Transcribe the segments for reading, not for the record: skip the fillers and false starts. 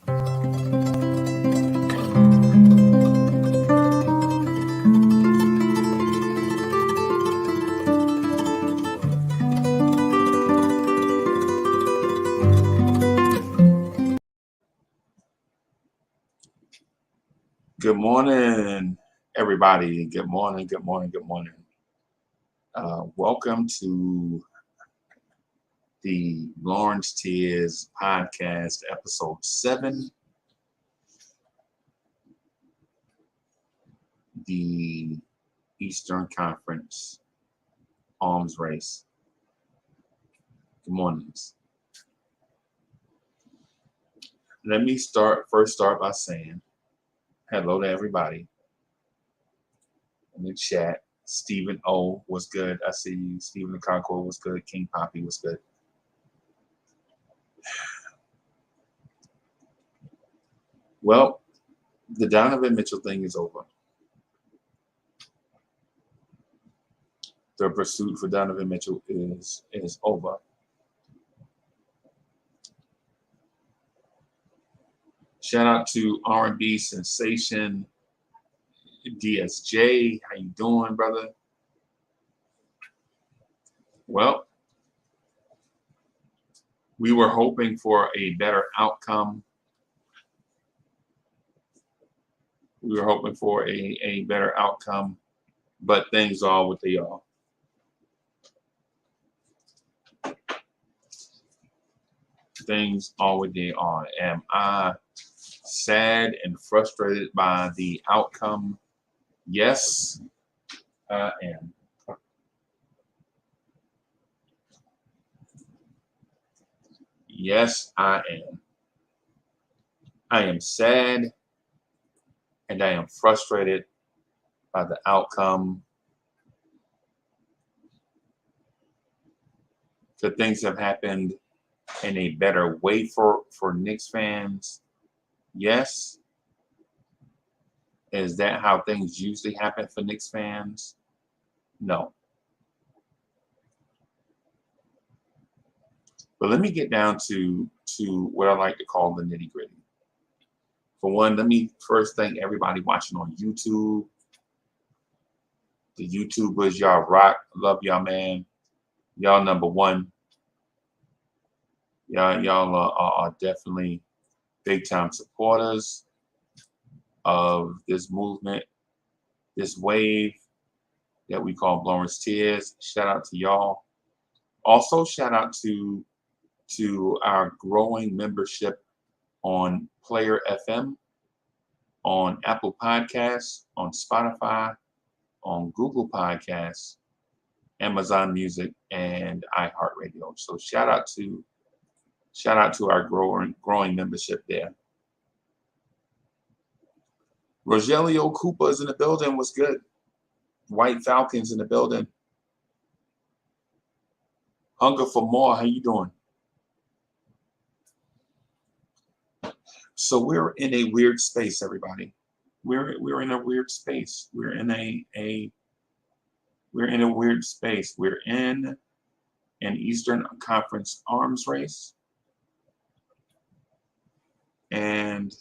Good morning, everybody. Good morning, good morning, good morning. Welcome to the Lawrence Tears podcast, episode 7, the Eastern Conference Arms Race. Good mornings. Let me start by saying hello to everybody in the chat. Stephen O was good. I see you. Stephen the Concord was good. King Poppy was good. Well, the Donovan Mitchell thing is over. The pursuit for Donovan Mitchell is over. Shout out to R&B sensation DSJ. How you doing, brother? Well, we were hoping for a better outcome. We were hoping for a better outcome, but things are what they are. Things are what they are. Am I sad and frustrated by the outcome? Yes, I am. Yes, I am. I am sad and I am frustrated by the outcome. Could things have happened in a better way for Knicks fans? Yes. Is that how things usually happen for Knicks fans? No. But let me get down to what I like to call the nitty-gritty. For one, let me first thank everybody watching on YouTube. The YouTubers, y'all rock. Love y'all, man. Y'all number one. Y'all are definitely big-time supporters of this movement, this wave that we call Lawrence Tears. Shout out to y'all. Also, shout out to our growing membership on Player FM, on Apple Podcasts, on Spotify, on Google Podcasts, Amazon Music, and iHeartRadio. So shout out to our growing membership there. Rogelio Cooper is in the building. What's good? White Falcons in the building. Hunger for more. How you doing? So we're in a weird space, everybody. We're in a weird space. We're in a weird space. We're in an Eastern Conference arms race. And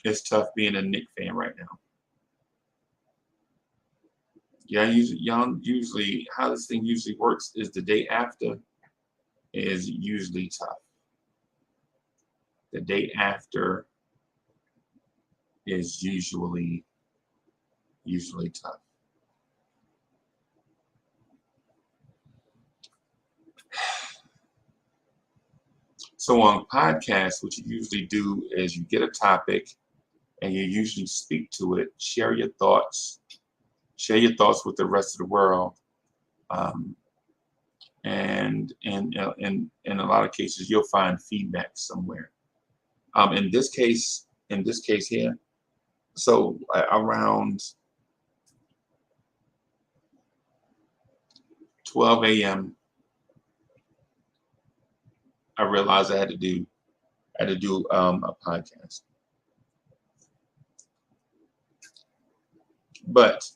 it's tough being a Knicks fan right now. Usually how this thing usually works is the day after is usually tough. The day after is usually tough. So on podcasts, what you usually do is you get a topic and you usually speak to it, share your thoughts with the rest of the world. And in a lot of cases, you'll find feedback somewhere. In this case here, so around 12 a.m., I realized I had to do a podcast. But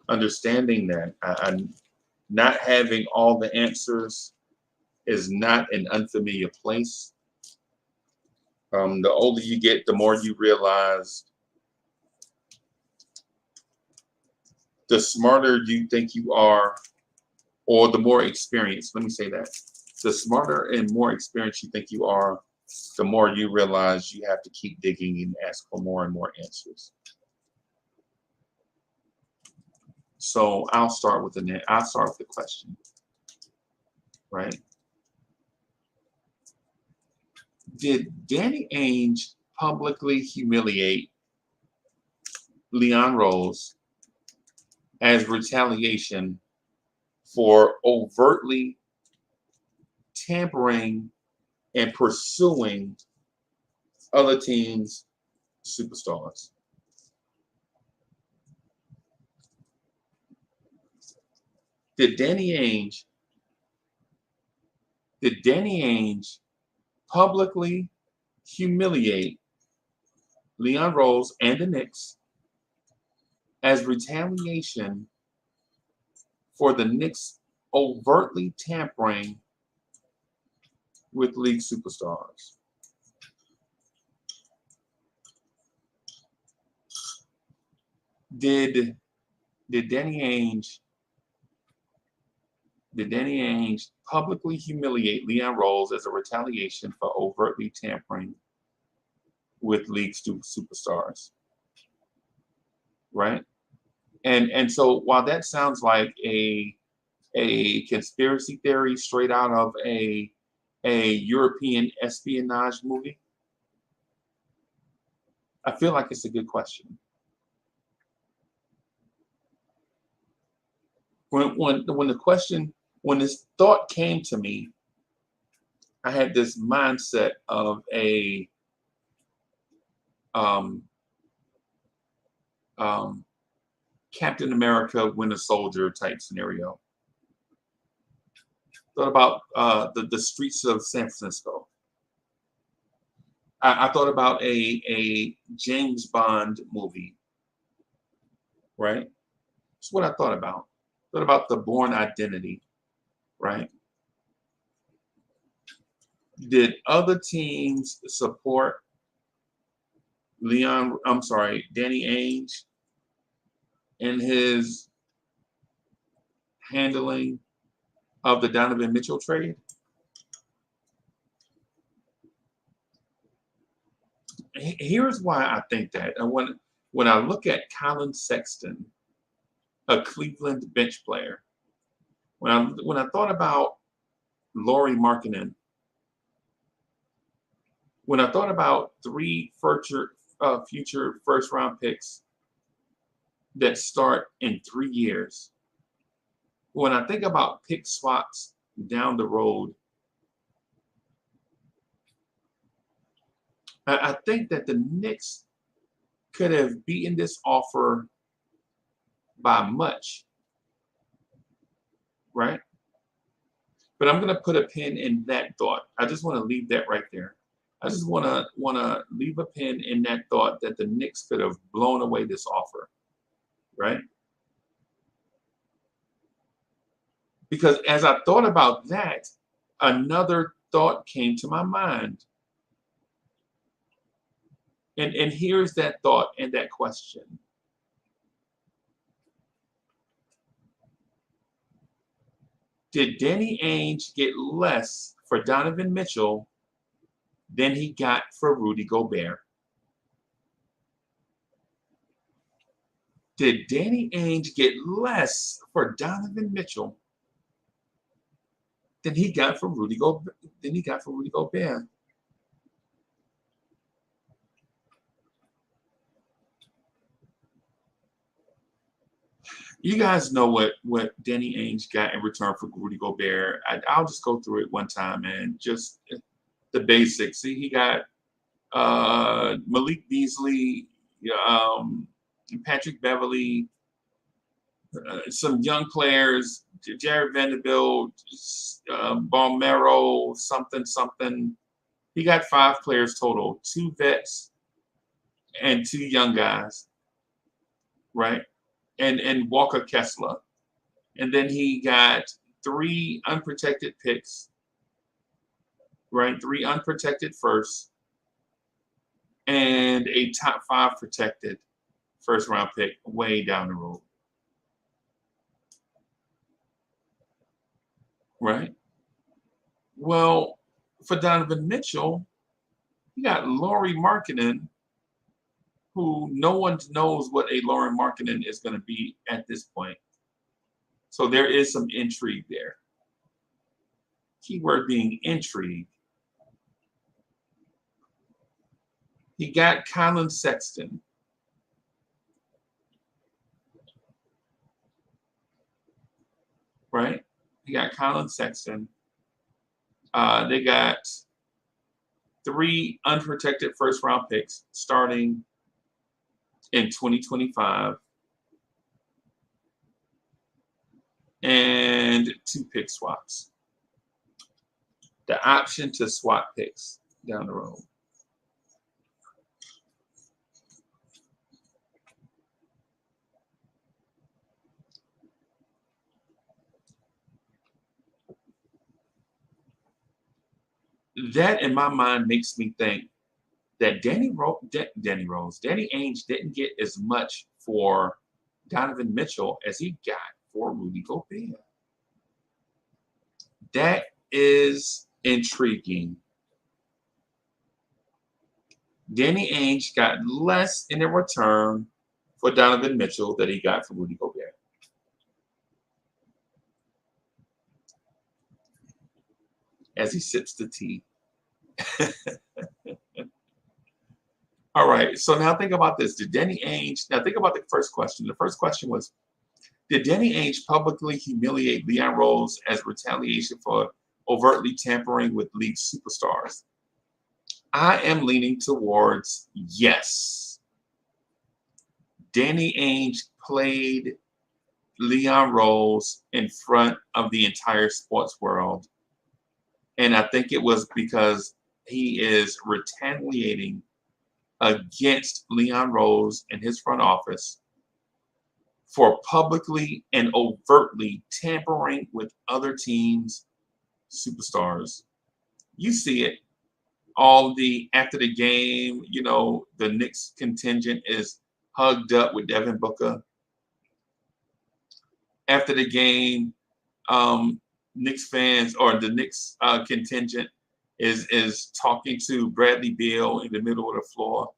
understanding that I'm not having all the answers is not an unfamiliar place. The older you get, the more you realize, the smarter you think you are, or the more experienced. Let me say that. The smarter and more experienced you think you are, the more you realize you have to keep digging and ask for more and more answers. So I'll start with the question, right? Did Danny Ainge publicly humiliate Leon Rose as retaliation for overtly tampering and pursuing other teams' superstars? Did Danny Ainge publicly humiliate Leon Rose and the Knicks as retaliation for the Knicks overtly tampering with league superstars? Did Danny Ainge publicly humiliate Leon Rose as a retaliation for overtly tampering with league superstars? Right? And so while that sounds like a conspiracy theory straight out of a European espionage movie, I feel like it's a good question. When this thought came to me, I had this mindset of a Captain America Winter Soldier type scenario. Thought about the streets of San Francisco. I thought about a James Bond movie, right? That's what I thought about. Thought about the Bourne Identity, right? Did other teams support Danny Ainge in his handling of the Donovan Mitchell trade? Here's why I think that. And when I look at Colin Sexton, a Cleveland bench player, when I thought about Lauri Markkanen, when I thought about 3 future first round picks that start in 3 years, when I think about pick swaps down the road, I think that the Knicks could have beaten this offer by much, right? But I'm going to put a pin in that thought. I just want to leave that right there. I just want to leave a pin in that thought that the Knicks could have blown away this offer, right? Because as I thought about that, another thought came to my mind. And here's that thought and that question. Did Danny Ainge get less for Donovan Mitchell than he got for Rudy Gobert? Did Danny Ainge get less for Donovan Mitchell than he got for Rudy Gobert? You guys know what Danny Ainge got in return for Rudy Gobert. I'll just go through it one time and just the basics. See, he got Malik Beasley, Patrick Beverly, some young players, Jared Vanderbilt, Balmero, something. He got 5 players total, 2 vets and 2 young guys, right? And Walker Kessler. And then he got 3 unprotected picks, right? 3 unprotected firsts, and a top 5 protected first round pick way down the road. Right? Well, for Donovan Mitchell, you got Lauri Markkanen, who no one knows what a Lauri Markkanen is going to be at this point. So there is some intrigue there. Keyword being intrigue. He got Colin Sexton. Right? He got Colin Sexton. They got 3 unprotected first round picks starting in 2025 and 2 pick swaps. The option to swap picks down the road. That in my mind makes me think that Danny Ainge didn't get as much for Donovan Mitchell as he got for Rudy Gobert. That is intriguing. Danny Ainge got less in return for Donovan Mitchell than he got for Rudy Gobert. As he sips the tea. All right, so now think about this. Now think about the first question. The first question was, did Danny Ainge publicly humiliate Leon Rose as retaliation for overtly tampering with league superstars? I am leaning towards yes. Danny Ainge played Leon Rose in front of the entire sports world. And I think it was because he is retaliating against Leon Rose and his front office for publicly and overtly tampering with other teams' superstars. You see it. After the game, the Knicks contingent is hugged up with Devin Booker. After the game, Knicks fans or the Knicks contingent is talking to Bradley Beal in the middle of the floor.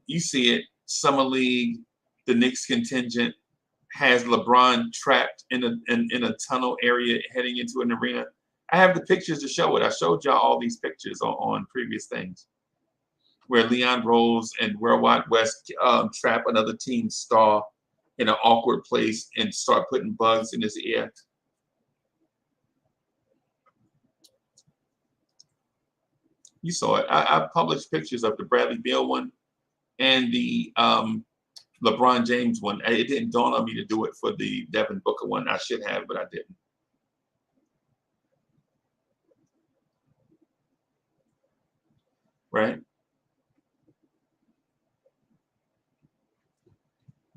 You see it. Summer League, the Knicks contingent has LeBron trapped in a tunnel area heading into an arena. I have the pictures to show it. I showed y'all all these pictures on previous things where Leon Rose and Worldwide West trap another team's star in an awkward place and start putting bugs in his ear. You saw it. I published pictures of the Bradley Beal one and the LeBron James one. It didn't dawn on me to do it for the Devin Booker one. I should have, but I didn't. Right?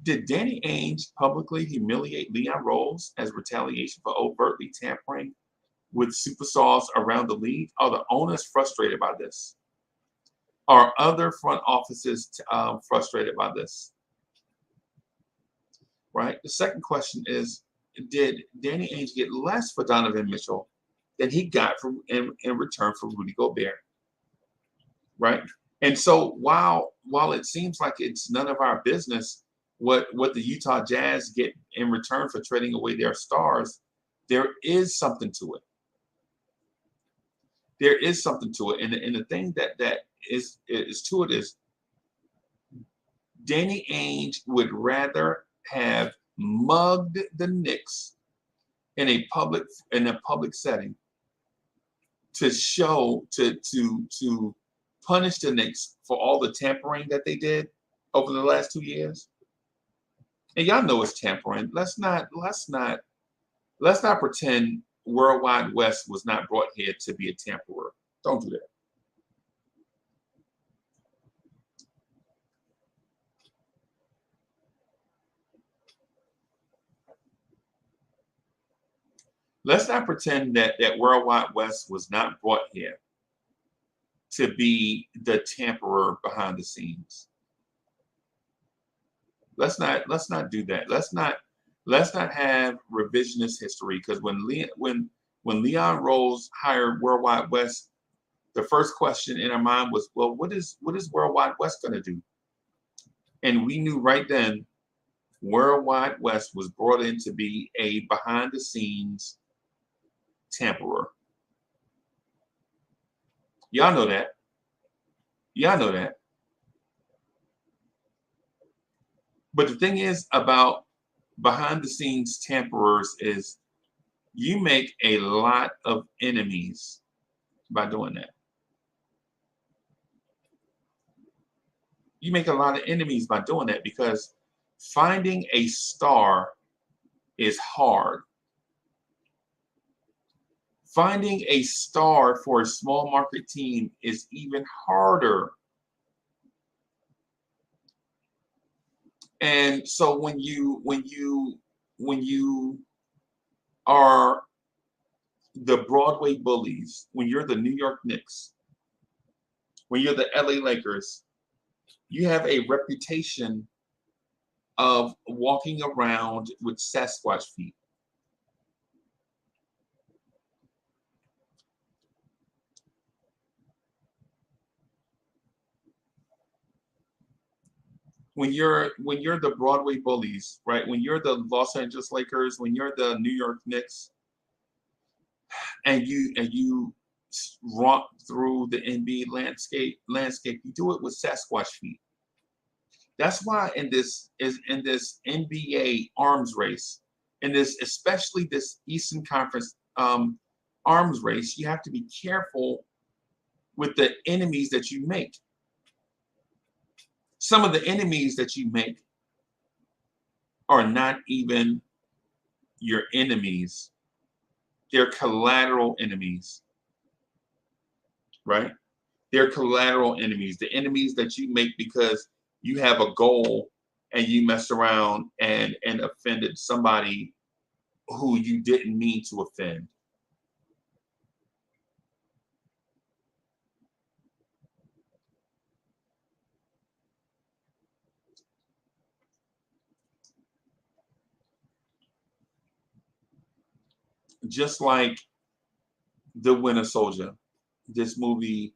Did Danny Ainge publicly humiliate Leon Rose as retaliation for overtly tampering with superstars around the league? Are the owners frustrated by this? Are other front offices frustrated by this? Right? The second question is, did Danny Ainge get less for Donovan Mitchell than he got in return for Rudy Gobert? Right? And so while it seems like it's none of our business what the Utah Jazz get in return for trading away their stars, there is something to it. There is something to it. And the thing that is to it is Danny Ainge would rather have mugged the Knicks in a public setting to punish the Knicks for all the tampering that they did over the last 2 years. And y'all know it's tampering. Let's not pretend Worldwide West was not brought here to be a tamperer. Don't do that. Let's not pretend that Worldwide West was not brought here to be the tamperer behind the scenes. Let's not do that. Let's not have revisionist history, because when Leon Rose hired Worldwide West, the first question in our mind was, well, what is Worldwide West going to do? And we knew right then Worldwide West was brought in to be a behind the scenes tamperer. Y'all know that. Y'all know that. But the thing is about behind the scenes tamperers is you make a lot of enemies by doing that. You make a lot of enemies by doing that, because finding a star is hard. Finding a star for a small market team is even harder. And so when you are the Broadway bullies, when you're the New York Knicks, when you're the LA Lakers, you have a reputation of walking around with Sasquatch feet. When you're the Broadway bullies, right? When you're the Los Angeles Lakers, when you're the New York Knicks, and you romp through the NBA landscape, you do it with Sasquatch feet. That's why in this NBA arms race, especially this Eastern Conference arms race, you have to be careful with the enemies that you make. Some of the enemies that you make are not even your enemies. They're collateral enemies, right? They're collateral enemies. The enemies that you make because you have a goal and you messed around and offended somebody who you didn't mean to offend. Just like The Winter Soldier, this movie,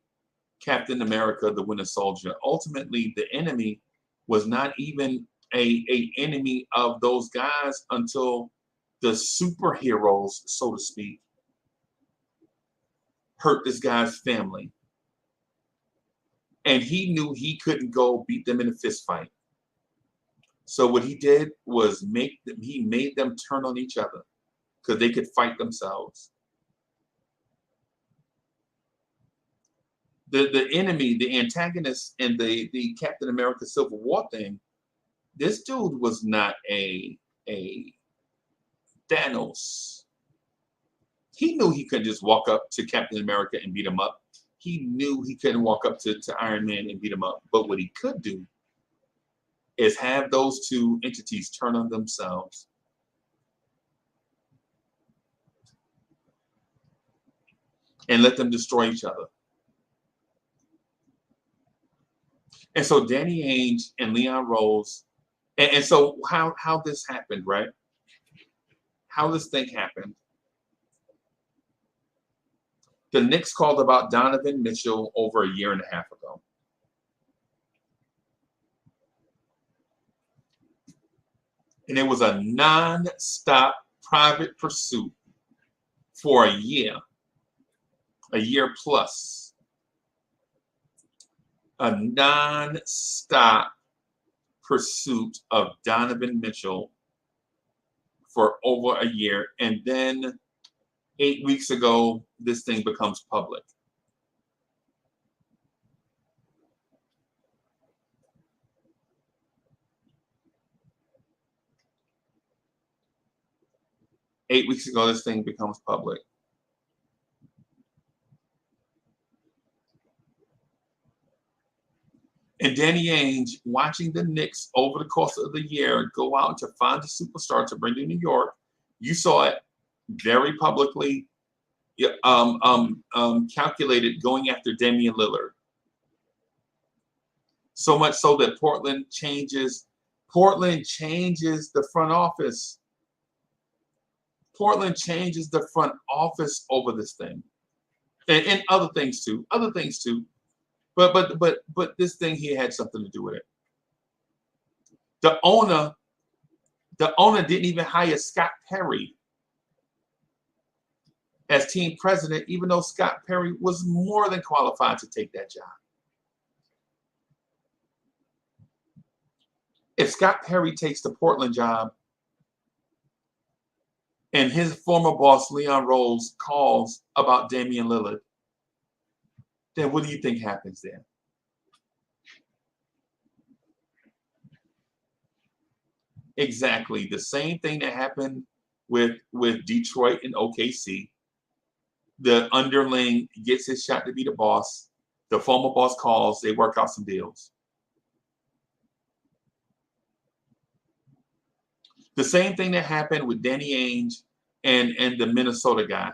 Captain America, The Winter Soldier, ultimately the enemy was not even a enemy of those guys until the superheroes, so to speak, hurt this guy's family. And he knew he couldn't go beat them in a fist fight. So what he did was he made them turn on each other because they could fight themselves. The enemy, the antagonist in the Captain America Civil War thing, this dude was not a Thanos. He knew he couldn't just walk up to Captain America and beat him up. He knew he couldn't walk up to Iron Man and beat him up. But what he could do is have those two entities turn on themselves. And let them destroy each other. And so Danny Ainge and Leon Rose, and so how this happened, right? How this thing happened. The Knicks called about Donovan Mitchell over a year and a half ago. And it was a non-stop private pursuit for a year plus. A non-stop pursuit of Donovan Mitchell for over a year. And then 8 weeks ago, this thing becomes public. Eight weeks ago, this thing becomes public. And Danny Ainge, watching the Knicks over the course of the year go out to find a superstar to bring to New York, you saw it very publicly calculated going after Damian Lillard. So much so that Portland changes the front office. Portland changes the front office over this thing, and other things too. But this thing here had something to do with it. The owner didn't even hire Scott Perry as team president, even though Scott Perry was more than qualified to take that job. If Scott Perry takes the Portland job and his former boss, Leon Rose, calls about Damian Lillard, then what do you think happens there? Exactly the same thing that happened with Detroit and OKC. The underling gets his shot to be the boss. The former boss calls. They work out some deals. The same thing that happened with Danny Ainge and the Minnesota guy.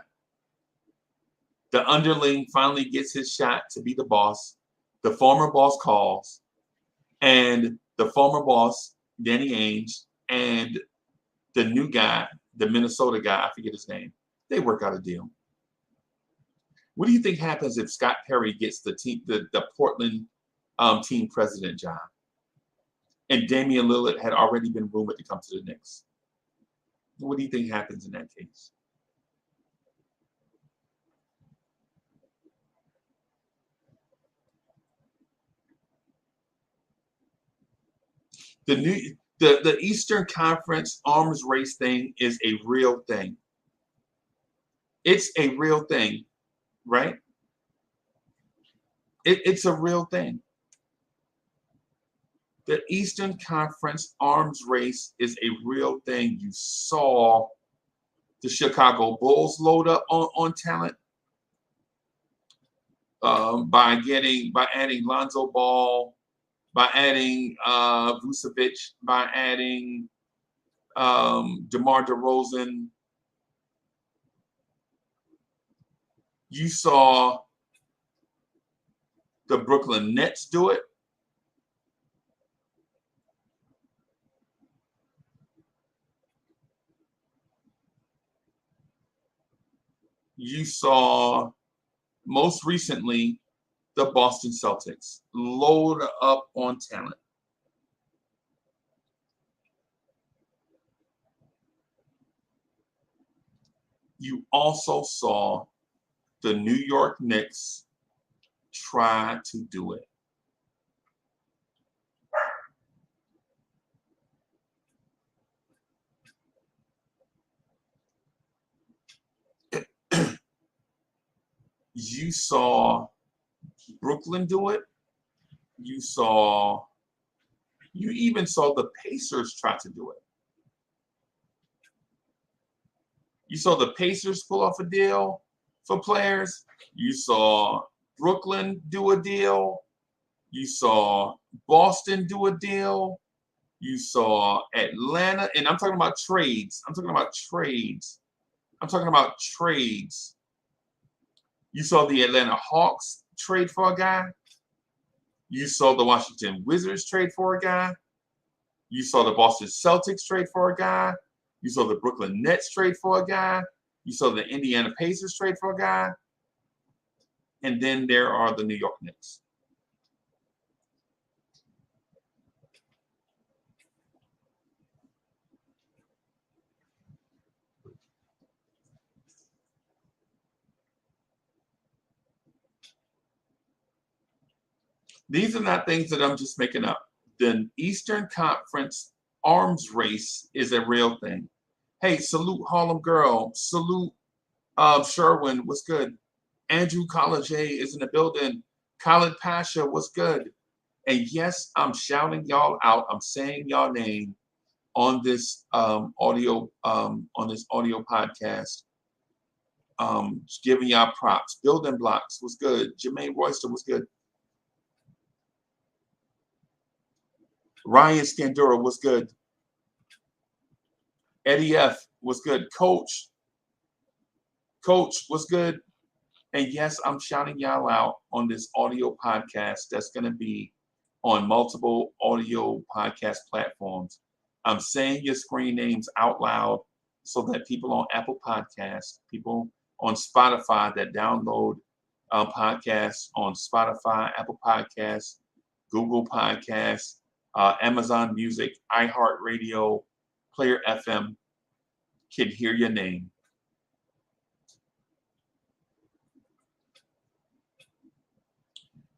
The underling finally gets his shot to be the boss. The former boss calls, and the former boss, Danny Ainge, and the new guy, the Minnesota guy, I forget his name, they work out a deal. What do you think happens if Scott Perry gets the Portland team president job? And Damian Lillard had already been rumored to come to the Knicks. What do you think happens in that case? The Eastern Conference arms race thing is a real thing. It's a real thing, right? It's a real thing. The Eastern Conference arms race is a real thing. You saw the Chicago Bulls load up on talent by adding Lonzo Ball, by adding Vucevic, by adding DeMar DeRozan. You saw the Brooklyn Nets do it. You saw most recently the Boston Celtics load up on talent. You also saw the New York Knicks try to do it. You saw Brooklyn do it. You even saw the Pacers try to do it. You saw the Pacers pull off a deal for players. You saw Brooklyn do a deal. You saw Boston do a deal. You saw Atlanta, and I'm talking about trades. You saw the Atlanta Hawks trade for a guy. You saw the Washington Wizards trade for a guy. You saw the Boston Celtics trade for a guy. You saw the Brooklyn Nets trade for a guy. You saw the Indiana Pacers trade for a guy. And then there are the New York Knicks. These are not things that I'm just making up. The Eastern Conference arms race is a real thing. Hey, salute Harlem Girl. Salute Sherwin. What's good? Andrew College is in the building. Khalid Pasha. What's good? And yes, I'm shouting y'all out. I'm saying y'all name on this audio podcast. Giving y'all props. Building blocks. What's good? Jermaine Royster. What's good? Ryan Scandura, what's good? Eddie F, what's good? Coach Coach, what's good? And yes, I'm shouting y'all out on this audio podcast that's going to be on multiple audio podcast platforms. I'm saying your screen names out loud so that people on Apple Podcasts, people on Spotify that download podcasts on Spotify, Apple Podcasts, Google Podcasts, Amazon Music, iHeartRadio, Player FM can hear your name.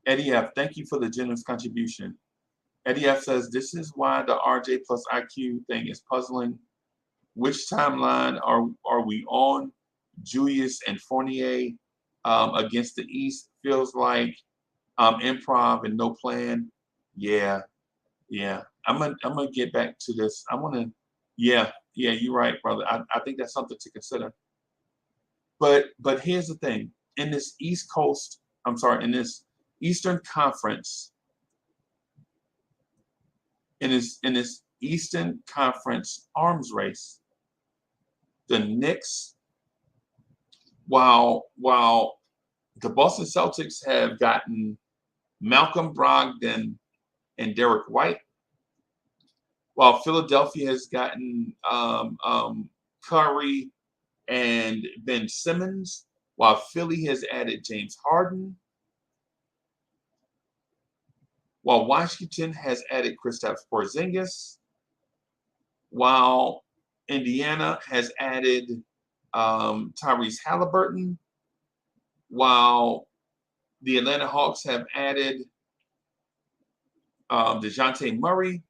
Eddie F., thank you for the generous contribution. Eddie F. says, this is why the RJ plus IQ thing is puzzling. Which timeline are we on? Julius and Fournier against the East feels like improv and no plan. Yeah. I'm gonna get back to this. Yeah, you're right, brother. I think that's something to consider. But here's the thing. In this in this Eastern Conference, in this Eastern Conference arms race, the Knicks, while the Boston Celtics have gotten Malcolm Brogdon and Derek White, while Philadelphia has gotten Curry and Ben Simmons, while Philly has added James Harden, while Washington has added Kristaps Porzingis, while Indiana has added Tyrese Halliburton, while the Atlanta Hawks have added DeJounte Murray,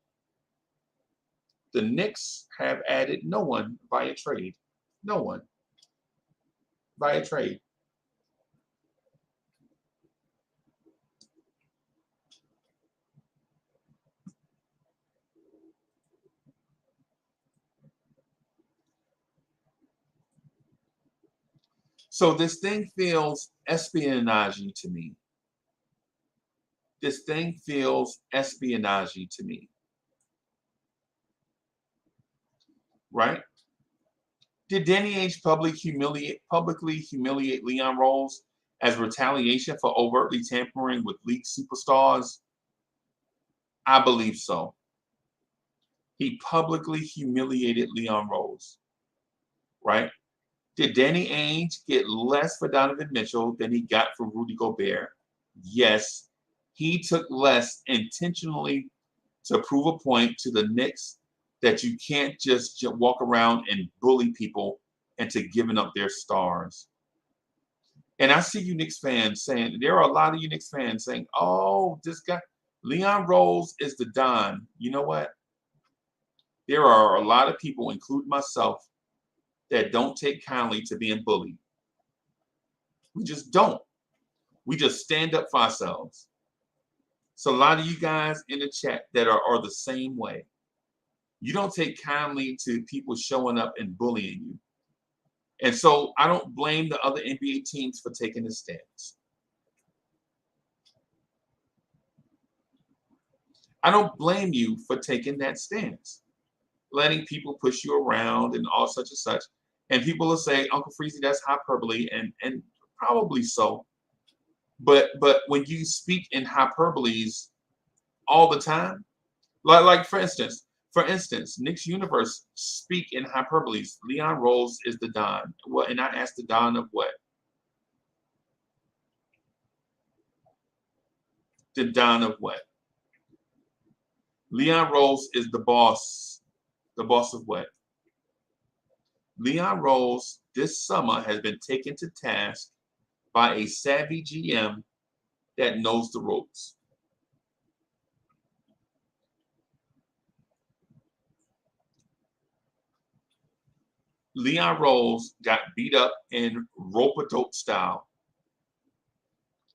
the Knicks have added no one via trade. No one via trade. So this thing feels espionage to me. This thing feels espionage to me. Right? Did Danny Ainge publicly humiliate Leon Rose as retaliation for overtly tampering with league superstars? I believe so. He publicly humiliated Leon Rose. Right? Did Danny Ainge get less for Donovan Mitchell than he got for Rudy Gobert? Yes. He took less intentionally to prove a point to the Knicks that you can't just walk around and bully people into giving up their stars. And I see you Knicks fans saying, there are a lot of you Knicks fans saying, oh, this guy, Leon Rose is the Don. You know what? There are a lot of people, including myself, that don't take kindly to being bullied. We just don't. We just stand up for ourselves. So a lot of you guys in the chat that are the same way. You don't take kindly to people showing up and bullying you. And so I don't blame the other NBA teams for taking this stance. I don't blame you for taking that stance. Letting people push you around and all such and such. And people will say, Uncle Freezy, that's hyperbole, and probably so. But when you speak in hyperboles all the time, like for instance, Nick's Universe speak in hyperboles. Leon Rose is the Don. What? And I asked the Don of what? The Don of what? Leon Rose is the boss. The boss of what? Leon Rose this summer has been taken to task by a savvy GM that knows the ropes. Leon Rose got beat up in rope-a-dope style.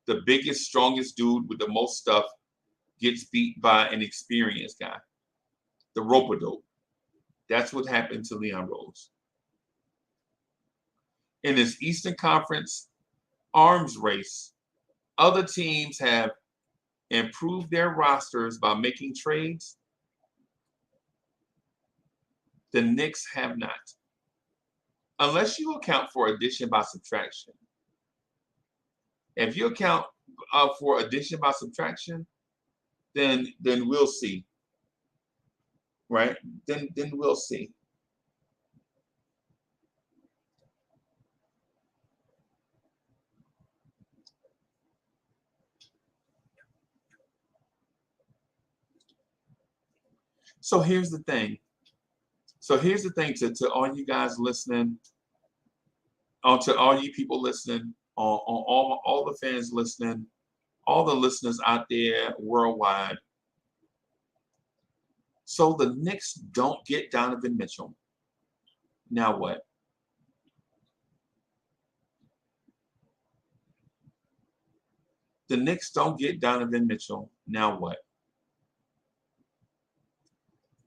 The biggest, strongest dude with the most stuff gets beat by an experienced guy. The rope-a-dope. That's what happened to Leon Rose. In this Eastern Conference arms race, other teams have improved their rosters by making trades. The Knicks have not. unless you account for addition by subtraction. If you account for addition by subtraction, then we'll see, right? Then we'll see. So here's the thing. To all you guys listening, to all you people listening, on all the fans listening, all the listeners out there worldwide. So the Knicks don't get Donovan Mitchell. Now what? The Knicks don't get Donovan Mitchell. Now what?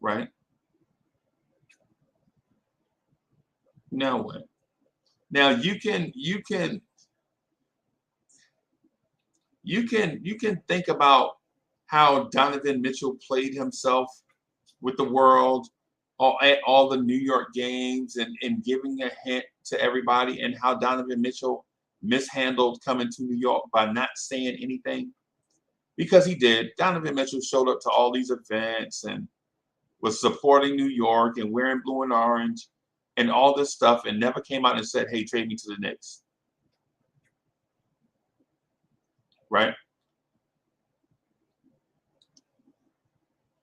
Right? Now what? Now you can think about how Donovan Mitchell played himself with the world at all the New York games, and giving a hint to everybody, and how Donovan Mitchell mishandled coming to New York by not saying anything, because he did. Donovan Mitchell showed up to all these events and was supporting New York and wearing blue and orange and all this stuff, and never came out and said, "Hey, trade me to the Knicks." Right?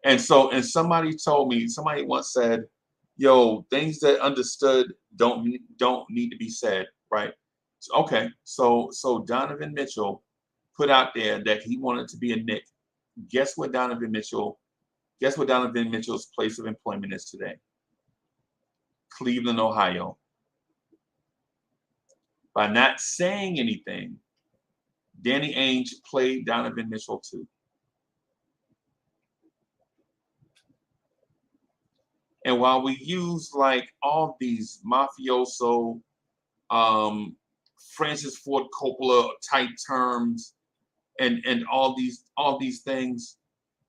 And somebody told me, somebody once said, "Yo, things that understood don't need to be said." Right? Okay, so Donovan Mitchell put out there that he wanted to be a Knick. Guess what Donovan Mitchell? Guess what Donovan Mitchell's place of employment is today? Cleveland, Ohio. By not saying anything, Danny Ainge played Donovan Mitchell too. And while we use like all these mafioso, Francis Ford Coppola type terms, and all these things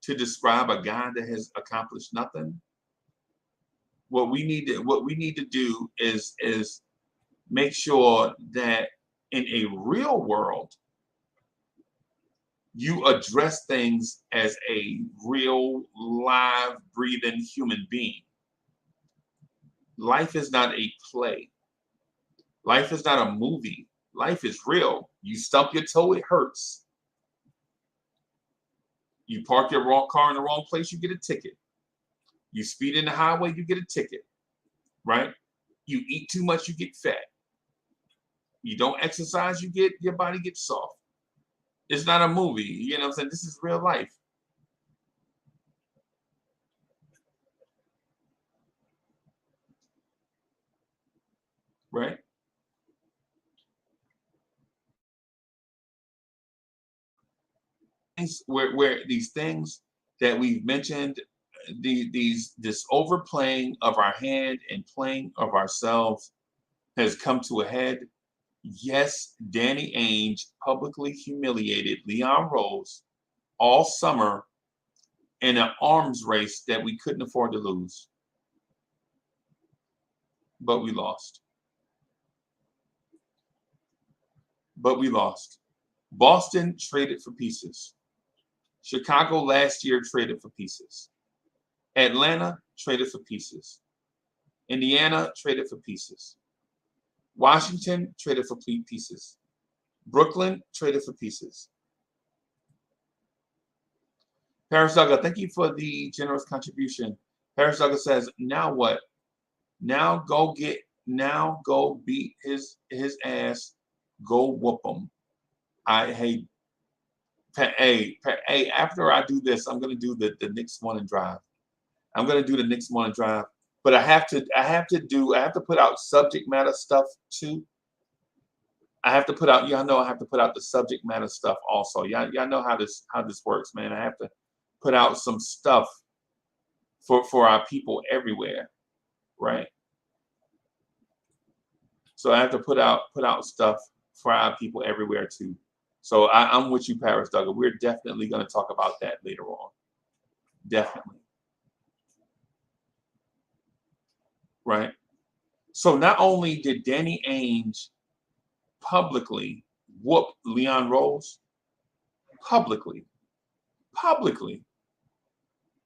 to describe a guy that has accomplished nothing, what we need to do is make sure that in a real world you address things as a real, live, breathing human being. Life is not a play. Life is not a movie. Life is real. You stump your toe, it hurts. You park your wrong car in the wrong place, you get a ticket. You speed in the highway, you get a ticket. Right? You eat too much, you get fat. You don't exercise, your body gets soft. It's not a movie. You know what I'm saying? This is real life. Right? Where these things that we've mentioned, this overplaying of our hand and playing of ourselves has come to a head. Yes, Danny Ainge publicly humiliated Leon Rose all summer in an arms race that we couldn't afford to lose. But we lost. Boston traded for pieces. Chicago last year traded for pieces. Atlanta traded for pieces. Indiana traded for pieces. Washington traded for pieces. Brooklyn traded for pieces. Paris Duggar, thank you for the generous contribution. Paris Duggar says, now what? Now go beat his ass. Go whoop him. After I do this, I'm gonna do the Knicks morning drive. I'm gonna do the Knicks morning drive, but I have to put out subject matter stuff too. I have to put out, y'all know I have to put out the subject matter stuff also. Y'all know how this works, man. I have to put out some stuff for our people everywhere, right? So I have to put out stuff for our people everywhere too. So I'm with you, Paris Duggar. We're definitely going to talk about that later on. Definitely. Right. So not only did Danny Ainge publicly whoop Leon Rose, publicly,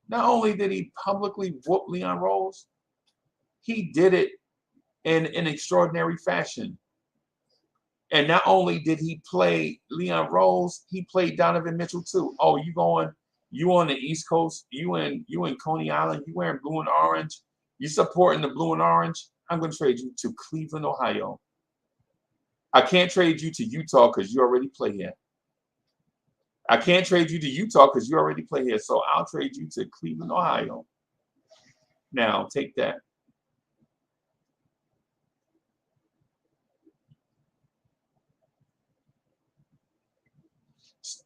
not only did he publicly whoop Leon Rose, he did it in an extraordinary fashion. And not only did he play Leon Rose, he played Donovan Mitchell too. Oh, you on the East Coast, you in Coney Island, you wearing blue and orange, you supporting the blue and orange. I'm going to trade you to Cleveland, Ohio. I can't trade you to Utah because you already play here. I can't trade you to Utah because you already play here. So I'll trade you to Cleveland, Ohio. Now take that.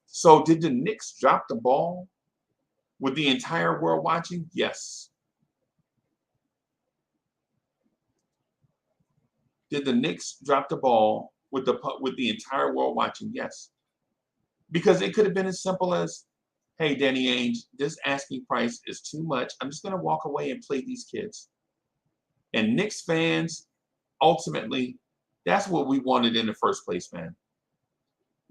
So did the Knicks drop the ball with the entire world watching? Yes. Did the Knicks drop the ball with the entire world watching? Yes. Because it could have been as simple as, hey, Danny Ainge, this asking price is too much. I'm just going to walk away and play these kids. And Knicks fans, ultimately, that's what we wanted in the first place, man.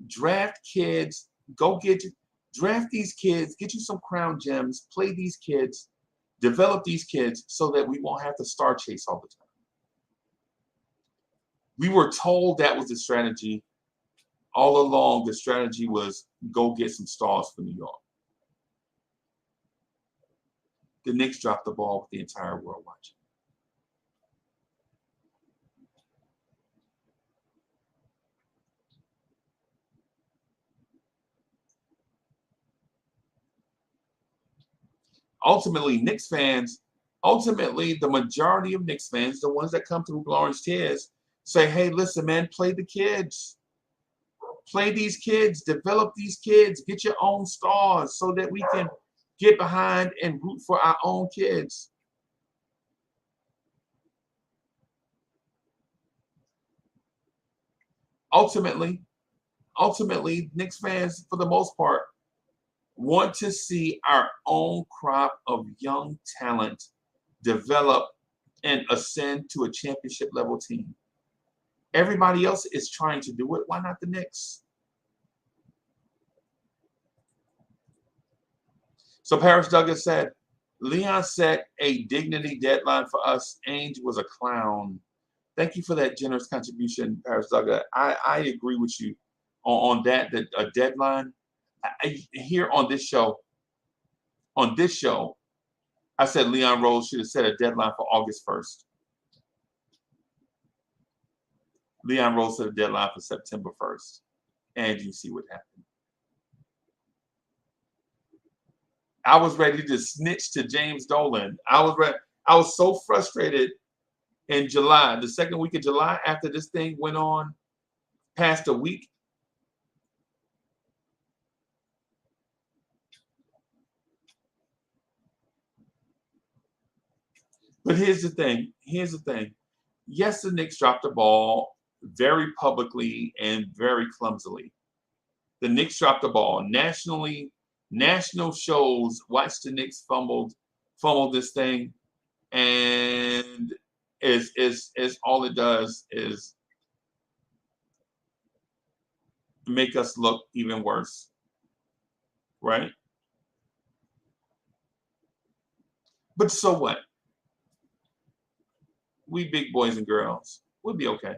Draft kids, draft these kids, get you some crown gems, play these kids, develop these kids so that we won't have to star chase all the time. We were told that was the strategy. All along, the strategy was go get some stars for New York. The Knicks dropped the ball with the entire world watching. Ultimately, the majority of Knicks fans, the ones that come through Lawrence Tears, say, hey, listen, man, play the kids. Play these kids, develop these kids, get your own stars so that we can get behind and root for our own kids. Ultimately, Knicks fans, for the most part, want to see our own crop of young talent develop and ascend to a championship level team. Everybody else is trying to do it. Why not the Knicks? So Paris Douglas said, Leon set a dignity deadline for us. Ainge was a clown. Thank you for that generous contribution, Paris Douglas. I agree with you on that a deadline. Here on this show, I said Leon Rose should have set a deadline for August 1st. Leon Rose set a deadline for September 1st. And you see what happened. I was ready to snitch to James Dolan. I was so frustrated in July, the second week of July, after this thing went on past a week. But here's the thing. Yes, the Knicks dropped the ball very publicly and very clumsily. The Knicks dropped the ball. National shows watched the Knicks fumble this thing, and is all it does is make us look even worse, right? But so what? We big boys and girls, we'll be okay.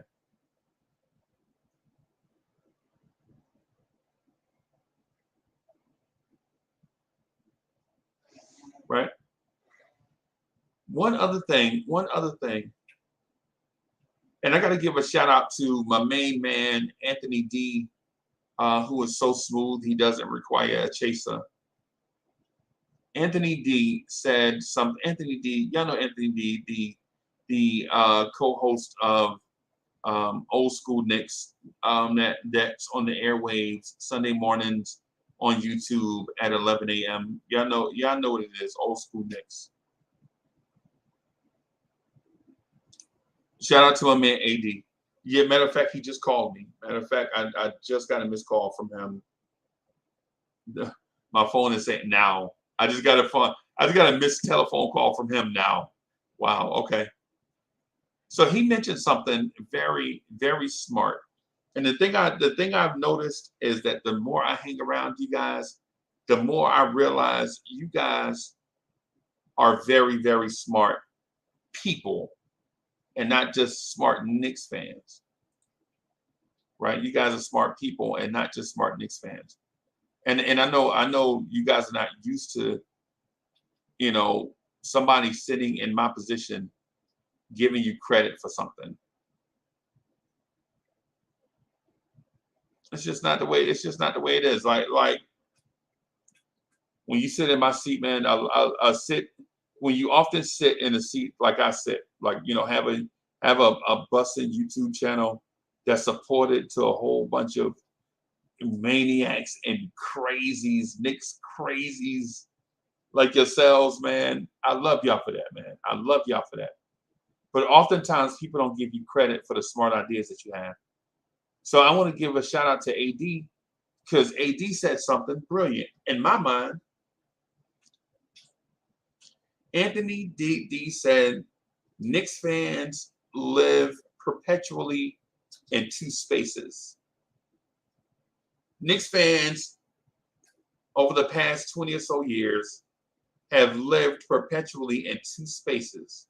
Right? One other thing, and I got to give a shout out to my main man, Anthony D, who is so smooth, he doesn't require a chaser. Anthony D said something. Anthony D, y'all know Anthony D, the co-host of Old School Knicks, that's on the airwaves Sunday mornings on YouTube at 11 a.m. Y'all know what it is, Old School Knicks. Shout out to my man AD. Yeah, matter of fact, he just called me. Matter of fact, I just got a missed call from him. My phone is saying now. I just got a missed telephone call from him now. Wow, okay. So he mentioned something very, very smart. And the thing I've noticed is that the more I hang around you guys, the more I realize you guys are very, very smart people and not just smart Knicks fans, right? You guys are smart people and not just smart Knicks fans. And I know you guys are not used to, you know, somebody sitting in my position giving you credit for something. It's just not the way. It's just not the way it is. Like when you sit in my seat, man. I sit when you often sit in a seat like I sit. Like have a busting YouTube channel that's supported to a whole bunch of maniacs and crazies, Knicks crazies like yourselves, man. I love y'all for that, man. I love y'all for that. But oftentimes people don't give you credit for the smart ideas that you have. So I want to give a shout out to AD because AD said something brilliant. In my mind, Anthony D said Knicks fans live perpetually in two spaces. Knicks fans over the past 20 or so years have lived perpetually in two spaces.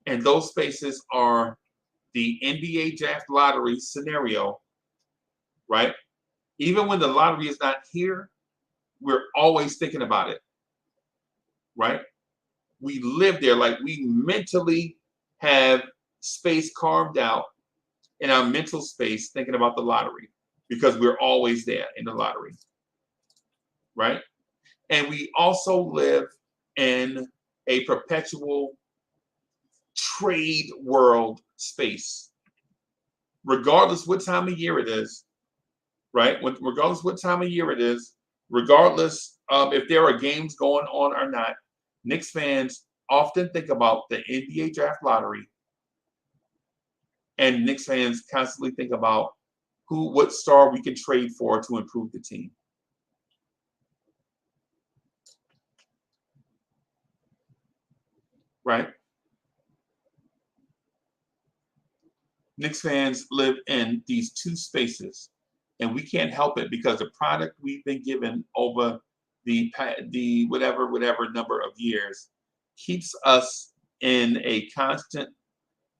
And those spaces are the NBA draft lottery scenario, right? Even when the lottery is not here, we're always thinking about it, right? We live there, like we mentally have space carved out in our mental space thinking about the lottery because we're always there in the lottery, right? And we also live in a perpetual trade world space, regardless what time of year it is, right? Regardless what time of year it is, regardless if there are games going on or not, Knicks fans often think about the NBA draft lottery, and Knicks fans constantly think about what star we can trade for to improve the team. Right? Knicks fans live in these two spaces, and we can't help it because the product we've been given over the whatever number of years keeps us in a constant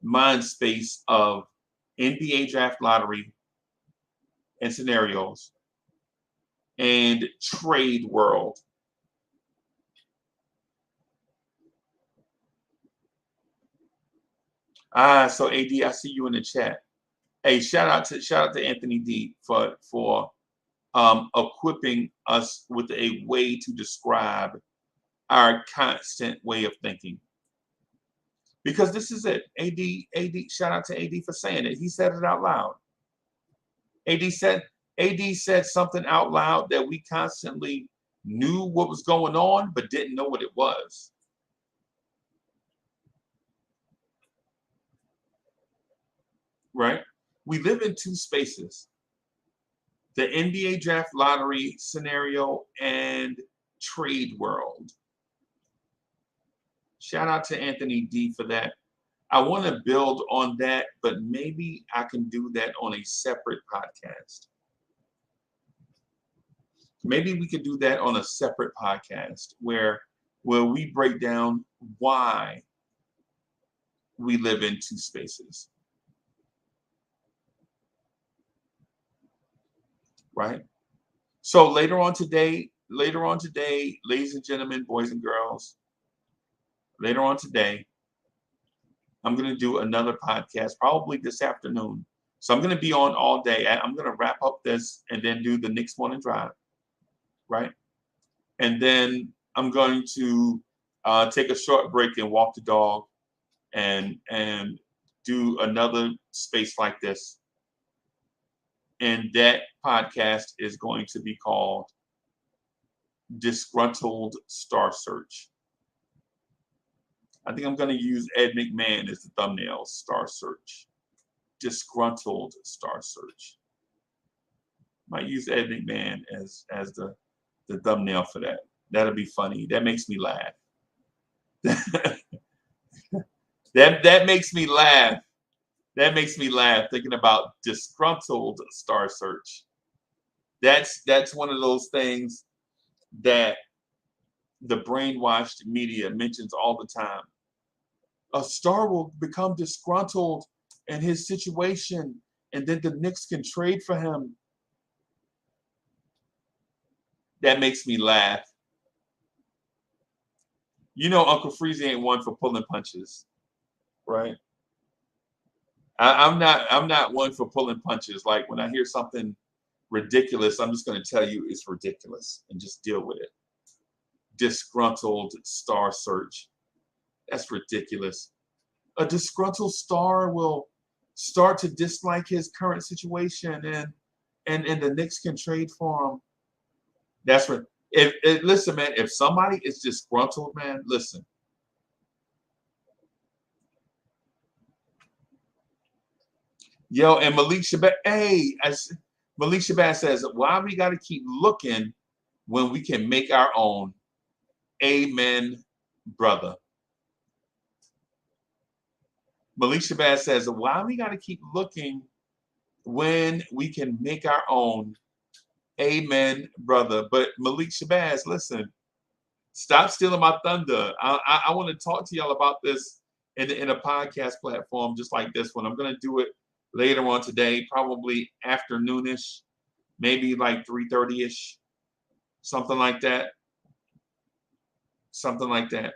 mind space of NBA draft lottery and scenarios and trade world. So AD, I see you in the chat. Hey, shout out to Anthony D for equipping us with a way to describe our constant way of thinking. Because this is it. AD, shout out to AD for saying it. He said it out loud. AD said something out loud that we constantly knew what was going on, but didn't know what it was. Right? We live in two spaces. The NBA draft lottery scenario and trade world. Shout out to Anthony D for that. I want to build on that, but maybe I can do that on a separate podcast. Maybe we could do that on a separate podcast where we break down why we live in two spaces. Right? So later on today, ladies and gentlemen, boys and girls, later on today, I'm going to do another podcast, probably this afternoon. So I'm going to be on all day. I'm going to wrap up this and then do the Knicks morning drive, right? And then I'm going to take a short break and walk the dog and do another space like this. And that podcast is going to be called Disgruntled Star Search. I think I'm going to use Ed McMahon as the thumbnail, Star Search. Disgruntled Star Search. Might use Ed McMahon as the thumbnail for that. That'll be funny. That makes me laugh. That makes me laugh. That makes me laugh thinking about disgruntled Star Search. That's one of those things that the brainwashed media mentions all the time. A star will become disgruntled in his situation, and then the Knicks can trade for him. That makes me laugh. You know, Uncle Freezy ain't one for pulling punches, right? I'm not one for pulling punches. Like when I hear something ridiculous, I'm just going to tell you it's ridiculous and just deal with it. Disgruntled Star Search. That's ridiculous. A disgruntled star will start to dislike his current situation, and the Knicks can trade for him. That's what. If listen, man, if somebody is disgruntled, man, listen. Yo, and Malik Shabazz, Malik Shabazz says, why we got to keep looking when we can make our own? Amen, brother. Malik Shabazz says, why we got to keep looking when we can make our own? Amen, brother. But Malik Shabazz, listen, stop stealing my thunder. I want to talk to y'all about this in a podcast platform just like this one. I'm going to do it later on today, probably afternoonish, maybe like 3:30ish, something like that. Something like that.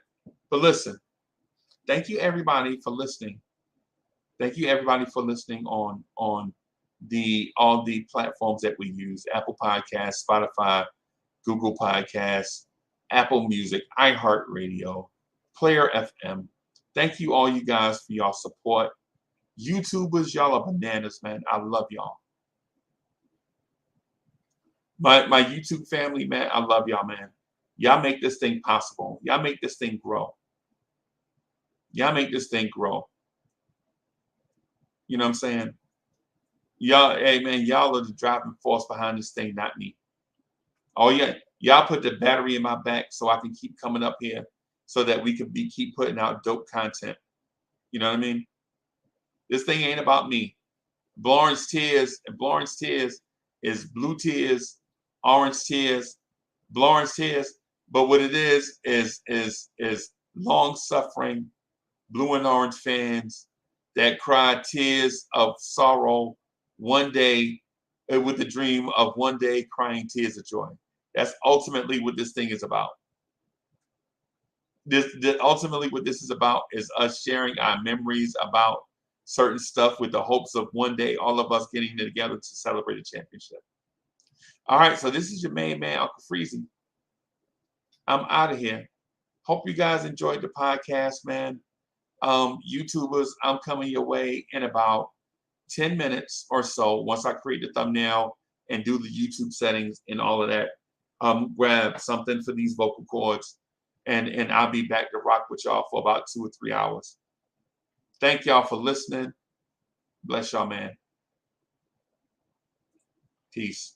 But listen, thank you everybody for listening. Thank you everybody for listening on all the platforms that we use: Apple Podcasts, Spotify, Google Podcasts, Apple Music, iHeartRadio, Player FM. Thank you all you guys for y'all support. YouTubers, y'all are bananas, man. I love y'all. My YouTube family, man, I love y'all, man. Y'all make this thing possible. Y'all make this thing grow. Y'all make this thing grow. You know what I'm saying? Y'all, hey man, y'all are the driving force behind this thing, not me. Oh yeah, y'all put the battery in my back so I can keep coming up here, so that we can keep putting out dope content. You know what I mean? This thing ain't about me. Blorence tears is blue tears, orange tears, Blorence tears. But what it is long suffering blue and orange fans that cry tears of sorrow one day, with the dream of one day crying tears of joy. That's ultimately what this thing is about. Ultimately what this is about is us sharing our memories about certain stuff with the hopes of one day all of us getting together to celebrate a championship. All right, so this is your main man, Uncle Freezy. I'm out of here. Hope you guys enjoyed the podcast, man. YouTubers, I'm coming your way in about 10 minutes or so. Once I create the thumbnail and do the YouTube settings and all of that, grab something for these vocal cords, and I'll be back to rock with y'all for about 2 or 3 hours. Thank y'all for listening. Bless y'all, man. Peace.